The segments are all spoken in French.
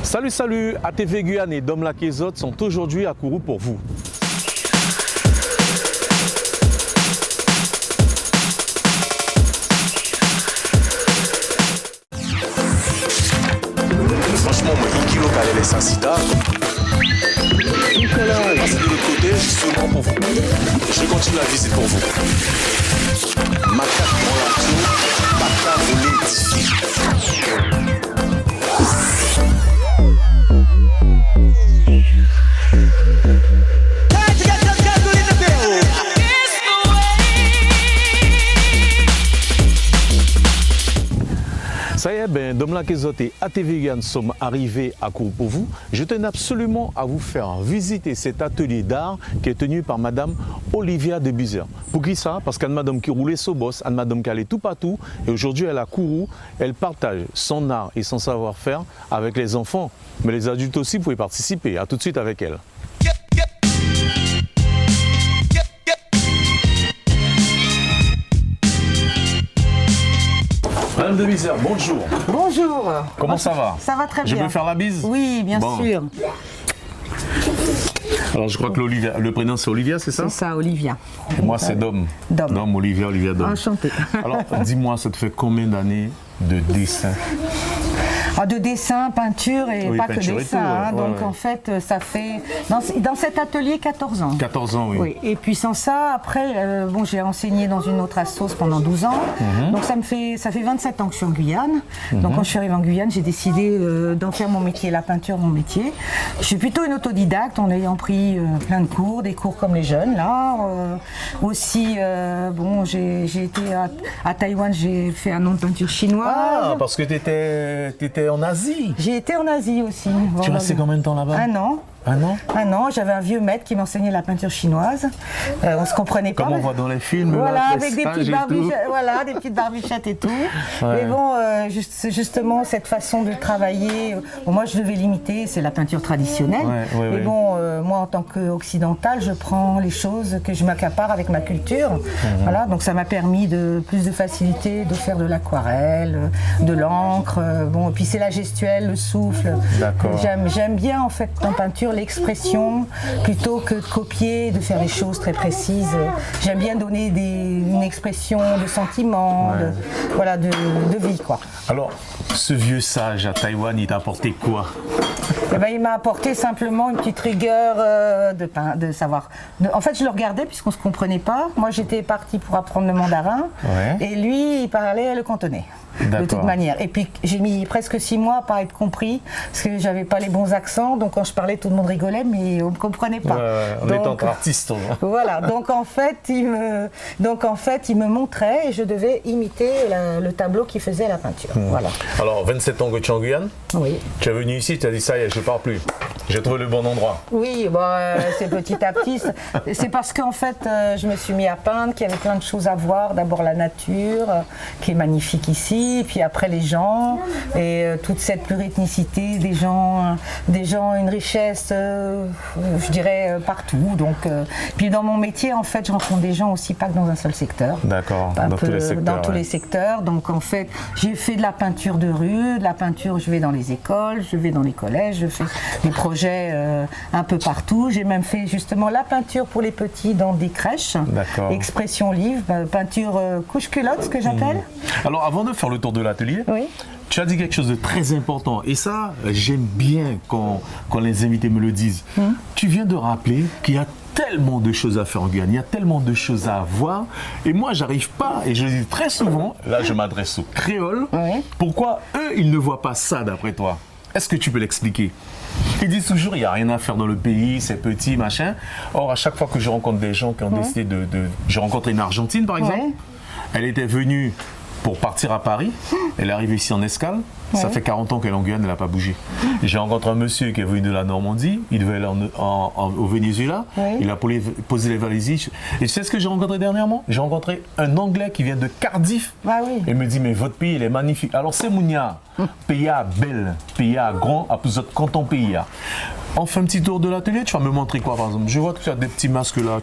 Salut, salut, ATV Guyane et Dom Lakezot sont aujourd'hui à Kourou pour vous. Franchement, moi, 1 kilo qu'elle est sans sida. Passez de l'autre côté, justement pour vous. Je continue la visite pour vous. Ma carte dans la tour, Bata voulait édifier. Ça y est, Dom Lakezot et ATV Guyane sommes arrivés à Kourou pour vous. Je tenais absolument à vous faire visiter cet atelier d'art qui est tenu par Madame Olivia de Buzer. Pour qui ça? Parce qu'une madame qui roulait son boss, une madame qui allait tout partout, et aujourd'hui elle est à Kourou, elle partage son art et son savoir-faire avec les enfants. Mais les adultes aussi pouvaient participer. À tout de suite avec elle. Madame de Buzer, bonjour. Bonjour. Comment ça va? Ça va très bien. Je peux faire la bise? Oui, bien sûr. Alors je crois que le prénom c'est Olivia, c'est ça? C'est ça, Olivia. Et moi c'est Dom. Dom. Dom, Olivia, Olivia, Dom. Enchantée. Alors dis-moi, ça te fait combien d'années de dessin? De dessin, peinture et Oui, pas que peinture et dessin. tout, ouais. Hein. Ouais, Donc ouais. en fait, ça fait dans cet atelier 14 ans. 14 ans, oui. Oui. Et puis sans ça, après, bon, j'ai enseigné dans une autre assoce pendant 12 ans. Donc ça fait 27 ans que je suis en Guyane. Donc quand je suis arrivée en Guyane, j'ai décidé d'en faire mon métier, la peinture, mon métier. Je suis plutôt une autodidacte en ayant pris plein de cours, des cours comme les jeunes là. Aussi, bon, j'ai été à Taïwan, j'ai fait un nom de peinture chinoise. Ah, parce que tu étais en Asie. J'ai été en Asie aussi. Tu restais combien de temps là-bas? 1 an. Un an? 1 an, j'avais un vieux maître qui m'enseignait la peinture chinoise. On se comprenait pas. Comme on voit dans les films, Voilà, là, avec des petites barbichettes, voilà, des petites barbichettes et tout. Ouais. Mais bon, justement, cette façon de travailler, bon, moi je devais l'imiter, c'est la peinture traditionnelle. Ouais, Mais bon, moi en tant qu'occidentale, je prends les choses que je m'accapare avec ma culture. Voilà, donc ça m'a permis plus de facilité de faire de l'aquarelle, de l'encre. Bon, et puis c'est la gestuelle, le souffle. D'accord. J'aime bien en fait en peinture l'expression plutôt que de copier, de faire des choses très précises. J'aime bien donner une expression de sentiment, voilà, de vie quoi. Alors, ce vieux sage à Taïwan, il t'a apporté quoi? Eh ben, il m'a apporté simplement une petite rigueur de savoir. En fait, je le regardais puisqu'on ne se comprenait pas. Moi, j'étais partie pour apprendre le mandarin et lui, il parlait le cantonais. De toute manière. Et puis j'ai mis presque 6 mois à pas être compris parce que j'avais pas les bons accents. Donc quand je parlais, tout le monde rigolait, mais on ne comprenait pas. On est entre artistes. Voilà. Donc en fait, il me montrait et je devais imiter le tableau qu'il faisait à la peinture. Voilà. Alors 27 ans que tu es en Guyane. Oui. Tu es venu ici, tu as dit ça y est, je pars plus. J'ai trouvé le bon endroit. Oui, c'est petit à petit. C'est parce qu'en fait, je me suis mis à peindre, qu'il y avait plein de choses à voir. D'abord la nature, qui est magnifique ici, puis après les gens, et toute cette pluriethnicité des gens, une richesse, je dirais, partout. Donc, puis dans mon métier, en fait, je rencontre des gens aussi, pas que dans un seul secteur. D'accord, dans tous les secteurs. Dans tous les secteurs. Donc en fait, j'ai fait de la peinture de rue, de la peinture, je vais dans les écoles, je vais dans les collèges, je fais des projets un peu partout. J'ai même fait justement la peinture pour les petits dans des crèches. D'accord. Expression livre, peinture couche-culotte, ce que j'appelle. Alors avant de faire le tour de l'atelier, Oui. tu as dit quelque chose de très important. Et ça, j'aime bien quand les invités me le disent. Tu viens de rappeler qu'il y a tellement de choses à faire en Guyane, il y a tellement de choses à voir. Et moi, j'arrive pas, et je le dis très souvent, là je m'adresse aux créoles, pourquoi eux, ils ne voient pas ça d'après toi? Est-ce que tu peux l'expliquer? Ils disent toujours il n'y a rien à faire dans le pays, c'est petit, machin. Or, à chaque fois que je rencontre des gens qui ont décidé de... J'ai rencontré une Argentine, par exemple. Elle était venue pour partir à Paris. Elle est arrivée ici en escale. Ça fait 40 ans qu'elle est en Guyane, elle n'a pas bougé. J'ai rencontré un monsieur qui est venu de la Normandie. Il devait aller au Venezuela. Il a posé les valises. Et tu sais ce que j'ai rencontré dernièrement? J'ai rencontré un Anglais qui vient de Cardiff. Il me dit, mais votre pays, il est magnifique. Alors, c'est Mounia. Pays à belle, pays à grand, à plus de canton pays. On fait un petit tour de l'atelier. Tu vas me montrer quoi, par exemple? Je vois que tu as des petits masques là.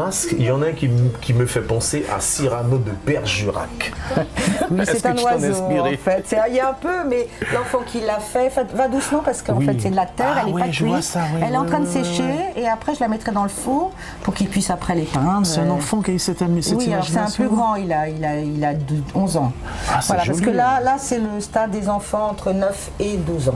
masques, il y en a un qui me fait penser à Cyrano de Bergerac. Oui, Est-ce c'est que un tu t'en oiseau inspiré? en fait. Il y a un peu, mais l'enfant qui l'a fait, va doucement parce qu'en Oui. fait c'est de la terre, Ah elle n'est oui, pas je vois cuite. ça, oui, elle est en oui, train de oui, sécher et après je la mettrai dans le four pour qu'il puisse après les peindre. C'est un enfant qui a eu cette Oui, alors c'est un imagination. peu grand, il a 11 ans. Ah, c'est voilà, parce joli, que hein. là c'est le stade des enfants entre 9 et 12 ans.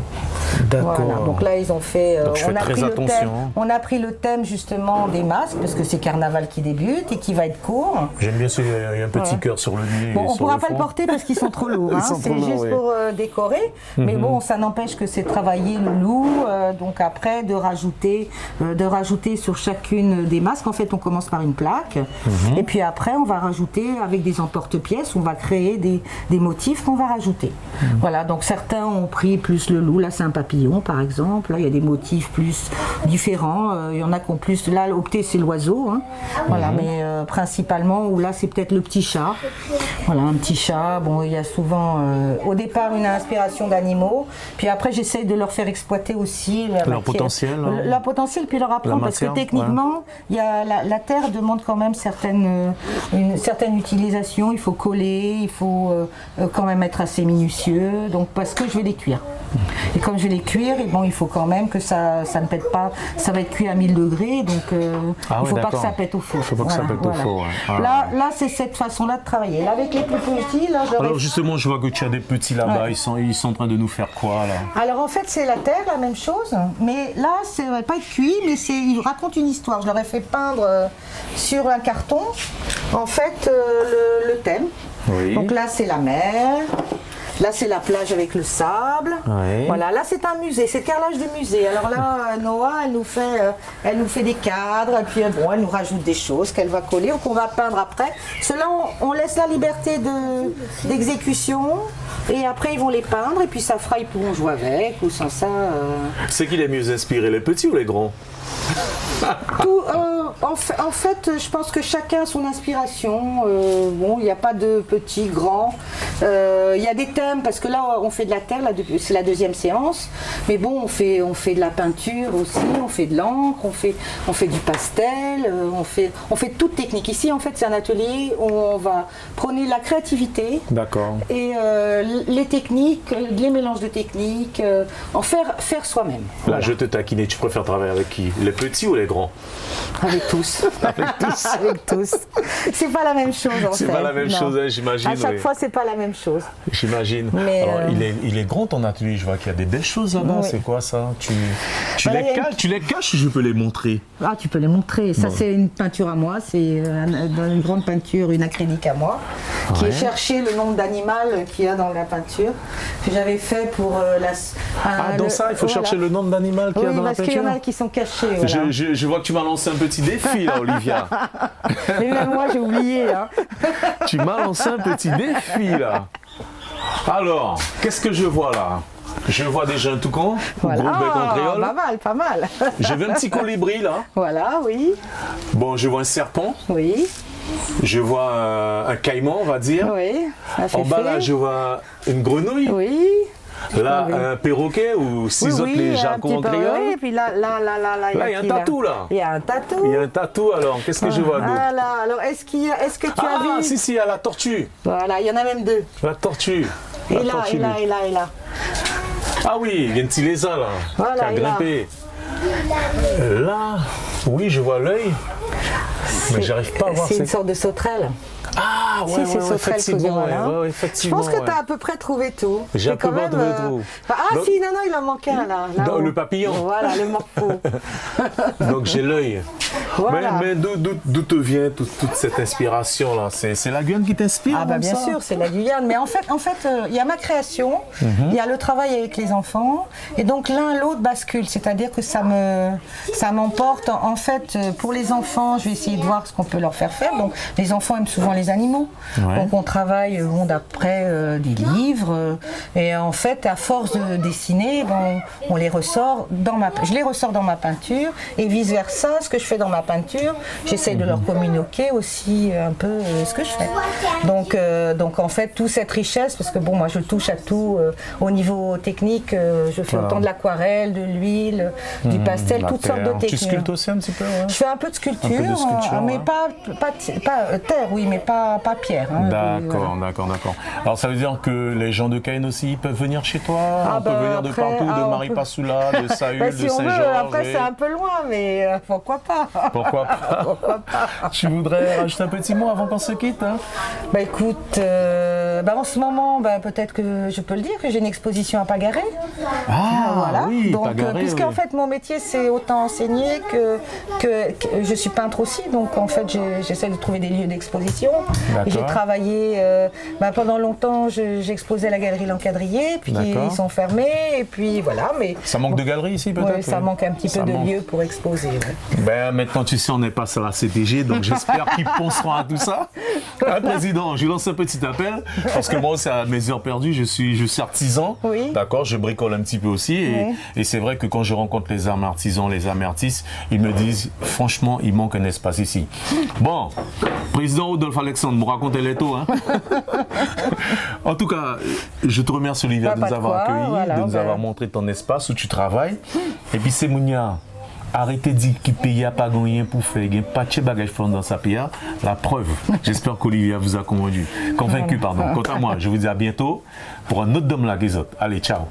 D'accord. Voilà, donc là ils ont fait. Donc, je fais très attention. On a pris le thème justement des masques parce que c'est carnaval qui débute et qui va être court. J'aime bien il y a un petit cœur sur le nez. Bon, et on ne sur pourra le pas front. le porter parce qu'ils sont trop lourds. Ils Hein. sont C'est trop lourds, juste oui. pour décorer. Mais bon, ça n'empêche que c'est travailler le loup. Donc après, de rajouter sur chacune des masques. En fait, on commence par une plaque. Et puis après, on va rajouter avec des emporte-pièces. On va créer des motifs qu'on va rajouter. Voilà, donc certains ont pris plus le loup. Là, c'est un papillon, par exemple. Là, il y a des motifs plus différents. Il y en a qui ont plus... Là, opté, c'est l'oiseau. Hein. Voilà, mais principalement, ou là, c'est peut-être le petit chat. Voilà, un petit chat. Bon, il y a souvent, au départ, une inspiration d'animaux. Puis après, j'essaye de leur faire exploiter aussi Leur potentiel. Hein. leur potentiel, puis leur apprendre, parce que matière, techniquement, il y a la terre demande quand même une certaine utilisation. Il faut coller, il faut quand même être assez minutieux. Donc, parce que je vais les cuire. Et comme je vais les cuire, et bon, il faut quand même que ça ne pète pas. Ça va être cuit à 1000 degrés, donc il ne faut pas que ça pète au four. Il ne faut pas que ça pète au four. Ouais. Ah. Là, c'est cette façon-là de travailler. Là, avec les plus petits, là, Alors justement, je vois que tu as des petits là-bas. Ouais. Ils sont en train de nous faire quoi là? Alors en fait, c'est la terre, la même chose. Mais là, ça ne va pas être cuit, mais il raconte une histoire. Je leur ai fait peindre sur un carton, en fait, le thème. Oui. Donc là, c'est la mer. Là, c'est la plage avec le sable. Oui. Voilà, là, c'est un musée, c'est le carrelage de musée. Alors là, Noah, elle nous fait des cadres, et puis bon, elle nous rajoute des choses qu'elle va coller ou qu'on va peindre après. Cela, on laisse la liberté d'exécution, et après, ils vont les peindre, et puis ça fera, ils pourront jouer avec, ou sans ça. C'est qui les mieux inspirés, les petits ou les grands? Tout, en fait, je pense que chacun a son inspiration. Bon, il n'y a pas de petit, grand. Il y a des thèmes, parce que là, on fait de la terre, c'est la deuxième séance. Mais bon, on fait de la peinture aussi, on fait de l'encre, on fait du pastel, on fait toute technique. Ici, en fait, c'est un atelier où on va prôner la créativité. D'accord. Et les techniques, les mélanges de techniques, en faire soi-même. Là, Voilà. je te taquine. Tu préfères travailler avec qui? Les petits ou les grands? Avec tous. Avec tous. Avec tous. C'est pas la même chose en fait. C'est pas la même Non. chose, hein, j'imagine. À chaque oui. fois, c'est pas la même chose. J'imagine. Mais, Alors, il est grand ton atelier. Je vois qu'il y a des belles choses là-bas. Oui. C'est quoi ça? Voilà, il y a Tu les caches ou je peux les montrer? Ah, tu peux les montrer. Ça, Bon. c'est une peinture à moi. C'est une grande peinture, une acrylique à moi, qui Ouais. est chercher le nombre d'animaux qu'il y a dans la peinture, que j'avais fait pour Dans ça, il faut chercher le nombre d'animaux qu'il y a Oui, dans la parce qu'il y en peinture. a qui sont cachés. Voilà. Je vois que tu m'as lancé un petit défi là, Olivia. Mais même moi, j'ai oublié. Hein. Tu m'as lancé un petit défi là. Alors, qu'est-ce que je vois là? Je vois déjà un toucan, Voilà. gros bec en Ah, créole. pas mal, pas mal. Je vois un petit colibri là. Voilà, oui, Bon, je vois un serpent. oui, Je vois un caïman, on va dire. oui. Ça fait En bas là, fait. je vois une grenouille. Oui. Là, Oui. un perroquet ou six autres les un jacons petit en peu, créole. oui, et puis là, Là, il y a un qui, tatou là. Il y a un tatou. Il y a un tatou alors. Qu'est-ce que je vois d'autre? Voilà, alors est-ce que tu as Ah, vu si, il y a la tortue. Voilà, il y en a même deux. La tortue. Et La là, tortue. et là, et là, et là. Ah oui, il y a un petit lézard là. Voilà, qui a et là. grimpé. Là, oui, je vois l'œil. Mais j'arrive pas à voir. C'est une sorte de sauterelle. Ah ouais, Si, c'est sauterelle effectivement. Coudéral, hein. Ouais, Je effectivement. pense que ouais. tu as à peu près trouvé tout. J'ai Mais à peu quand près même, trouvé tout. Ah Donc- si, non, il en manque un là. Dans là-haut. le papillon. Voilà, le morpho. Donc j'ai l'œil. Voilà. Mais d'où te vient toute cette inspiration là? C'est la Guyane qui t'inspire? Ah bah comme bien ça? sûr, c'est la Guyane. Mais en fait, il y a ma création, il y a le travail avec les enfants, et donc l'un l'autre bascule. C'est-à-dire que ça m'emporte. En fait, pour les enfants, je vais essayer de voir ce qu'on peut leur faire faire. Donc les enfants aiment souvent les les animaux. Ouais. Donc on travaille d'après des livres. Et en fait, à force de dessiner, on les ressort je les ressors dans ma peinture. Et vice-versa, ce que je fais dans ma peinture, j'essaie de leur communiquer aussi un peu ce que je fais. Donc en fait, toute cette richesse, parce que bon, moi je touche à tout au niveau technique, je fais autant de l'aquarelle, de l'huile, du pastel, toutes sortes de techniques. Tu sculptes aussi un petit peu, ouais. Je fais un peu de sculpture, mais ouais. pas terre, oui, mais pas pierre. Hein, D'accord, voilà. d'accord. Alors ça veut dire que les gens de Cayenne aussi peuvent venir chez toi. On peut venir de après, partout, de Maripasoula, de Saül, si de on veut, Saint-Georges. après c'est un peu loin, mais pourquoi pas. Pourquoi pas. Pourquoi pas. Tu voudrais rajouter un petit mot avant qu'on se quitte, hein? Écoute, en ce moment, peut-être que je peux le dire, que j'ai une exposition à Pagaré. Ah oui, donc, Pagaré, puisqu'en oui. fait mon métier c'est autant enseigner que je suis peintre aussi, donc en fait j'essaie de trouver des lieux d'exposition. J'ai travaillé pendant longtemps, j'exposais à la galerie L'Encadrier, puis ils sont fermés, et puis voilà. Mais ça manque de galeries ici peut-être. Oui, ça manque un petit peu de lieux pour exposer. Ouais. Maintenant tu sais on n'est pas sur la CTG, donc j'espère qu'ils penseront à tout ça. Président, je lance un petit appel parce que moi aussi à mes heures perdues, je suis artisan. Oui. D'accord, je bricole un petit peu aussi et c'est vrai que quand je rencontre les armes artisans, les armes artistes, ils me disent franchement il manque un espace ici. Bon, président Rodolphe Alexandre, me racontez les taux. Hein. En tout cas, je te remercie Olivia de nous avoir accueillis, de nous avoir montré ton espace où tu travailles. Et puis c'est Mounia. Arrêtez de dire qu'il paye pas gagné pour faire, il n'y a pas de bagage dans sa pierre. La preuve, j'espère qu'Olivia vous a convaincu. Quant à moi, je vous dis à bientôt pour un autre Dom là les autres. Allez, ciao.